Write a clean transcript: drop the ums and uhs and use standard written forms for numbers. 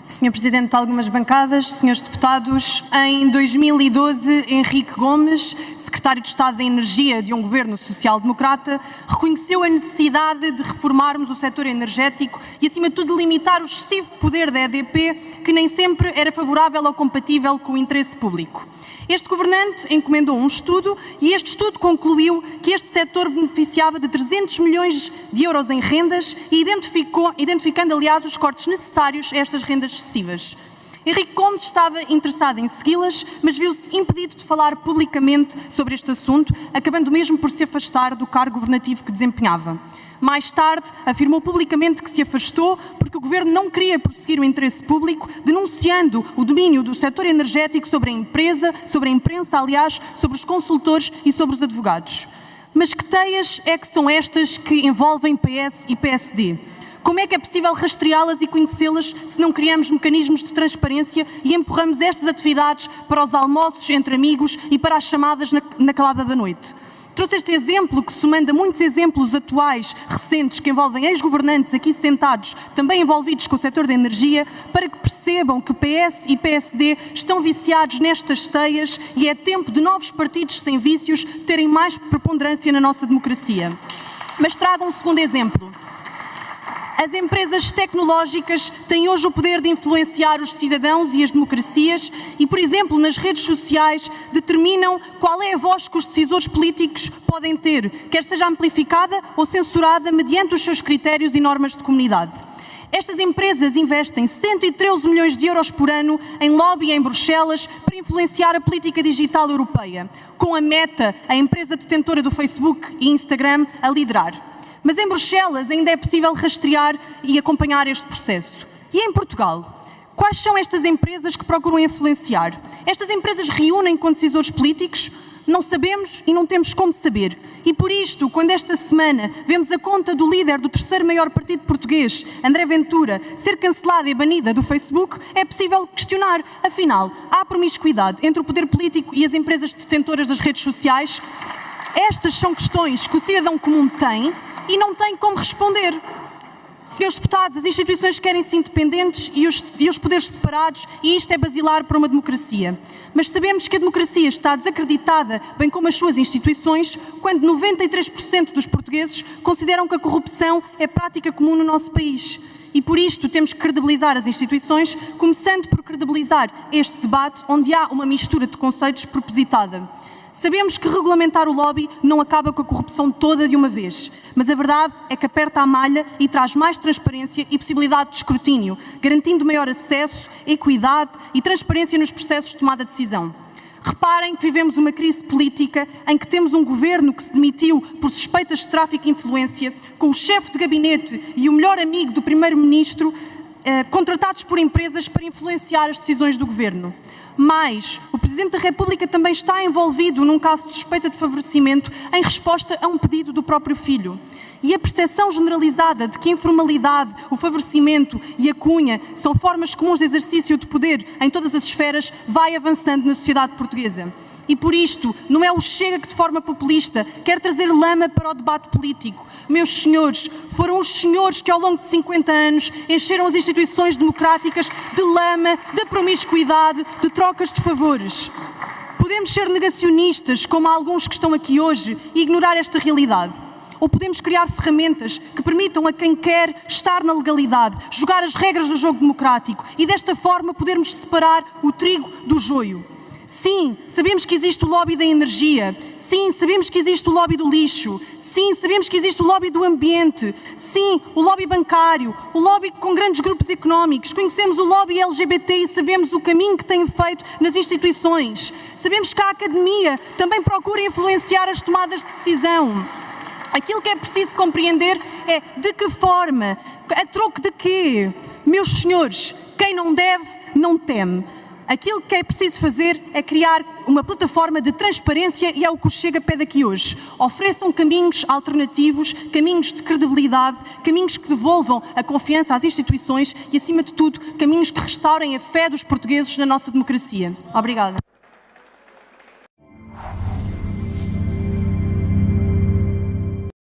Senhor Presidente de algumas bancadas, senhores deputados, em 2012, Henrique Gomes, Secretário de Estado da Energia de um governo social-democrata, reconheceu a necessidade de reformarmos o setor energético e, acima de tudo, limitar o excessivo poder da EDP, que nem sempre era favorável ou compatível com o interesse público. Este governante encomendou um estudo e este estudo concluiu que este setor beneficiava de 300 milhões de euros em rendas e identificando, aliás, os cortes necessários a estas rendas excessivas. Henrique Gomes estava interessado em segui-las, mas viu-se impedido de falar publicamente sobre este assunto, acabando mesmo por se afastar do cargo governativo que desempenhava. Mais tarde, afirmou publicamente que se afastou porque o governo não queria prosseguir o interesse público, denunciando o domínio do setor energético sobre a empresa, sobre a imprensa, aliás, sobre os consultores e sobre os advogados. Mas que teias é que são estas que envolvem PS e PSD? Como é que é possível rastreá-las e conhecê-las se não criamos mecanismos de transparência e empurramos estas atividades para os almoços entre amigos e para as chamadas na calada da noite? Trouxe este exemplo que, somando a muitos exemplos atuais, recentes, que envolvem ex-governantes aqui sentados, também envolvidos com o setor da energia, para que percebam que PS e PSD estão viciados nestas teias e é tempo de novos partidos sem vícios terem mais preponderância na nossa democracia. Mas trago um segundo exemplo. As empresas tecnológicas têm hoje o poder de influenciar os cidadãos e as democracias e, por exemplo, nas redes sociais, determinam qual é a voz que os decisores políticos podem ter, quer seja amplificada ou censurada mediante os seus critérios e normas de comunidade. Estas empresas investem 113 milhões de euros por ano em lobby em Bruxelas para influenciar a política digital europeia, com a Meta, a empresa detentora do Facebook e Instagram, a liderar. Mas em Bruxelas ainda é possível rastrear e acompanhar este processo. E em Portugal? Quais são estas empresas que procuram influenciar? Estas empresas reúnem com decisores políticos? Não sabemos e não temos como saber. E por isto, quando esta semana vemos a conta do líder do terceiro maior partido português, André Ventura, ser cancelada e banida do Facebook, é possível questionar. Afinal, há promiscuidade entre o poder político e as empresas detentoras das redes sociais? Estas são questões que o cidadão comum tem e não tem como responder. Senhores deputados, as instituições querem-se independentes e os poderes separados, e isto é basilar para uma democracia. Mas sabemos que a democracia está desacreditada, bem como as suas instituições, quando 93% dos portugueses consideram que a corrupção é prática comum no nosso país. E por isto temos que credibilizar as instituições, começando por credibilizar este debate, onde há uma mistura de conceitos propositada. Sabemos que regulamentar o lobby não acaba com a corrupção toda de uma vez, mas a verdade é que aperta a malha e traz mais transparência e possibilidade de escrutínio, garantindo maior acesso, equidade e transparência nos processos de tomada de decisão. Reparem que vivemos uma crise política em que temos um governo que se demitiu por suspeitas de tráfico de influência, com o chefe de gabinete e o melhor amigo do primeiro-ministro contratados por empresas para influenciar as decisões do governo. Mas o Presidente da República também está envolvido num caso de suspeita de favorecimento em resposta a um pedido do próprio filho. E a percepção generalizada de que a informalidade, o favorecimento e a cunha são formas comuns de exercício de poder em todas as esferas vai avançando na sociedade portuguesa. E por isto, não é o Chega que de forma populista quer trazer lama para o debate político. Meus senhores, foram os senhores que ao longo de 50 anos encheram as instituições democráticas de lama, de promiscuidade, de trocas de favores. Podemos ser negacionistas, como alguns que estão aqui hoje, e ignorar esta realidade. Ou podemos criar ferramentas que permitam a quem quer estar na legalidade, jogar as regras do jogo democrático e desta forma podermos separar o trigo do joio. Sim, sabemos que existe o lobby da energia. Sim, sabemos que existe o lobby do lixo. Sim, sabemos que existe o lobby do ambiente. Sim, o lobby bancário, o lobby com grandes grupos económicos. Conhecemos o lobby LGBT e sabemos o caminho que tem feito nas instituições. Sabemos que a academia também procura influenciar as tomadas de decisão. Aquilo que é preciso compreender é de que forma, a troco de quê? Meus senhores, quem não deve, não teme. Aquilo que é preciso fazer é criar uma plataforma de transparência e é o que o Chega pede aqui hoje. Ofereçam caminhos alternativos, caminhos de credibilidade, caminhos que devolvam a confiança às instituições e, acima de tudo, caminhos que restaurem a fé dos portugueses na nossa democracia. Obrigada.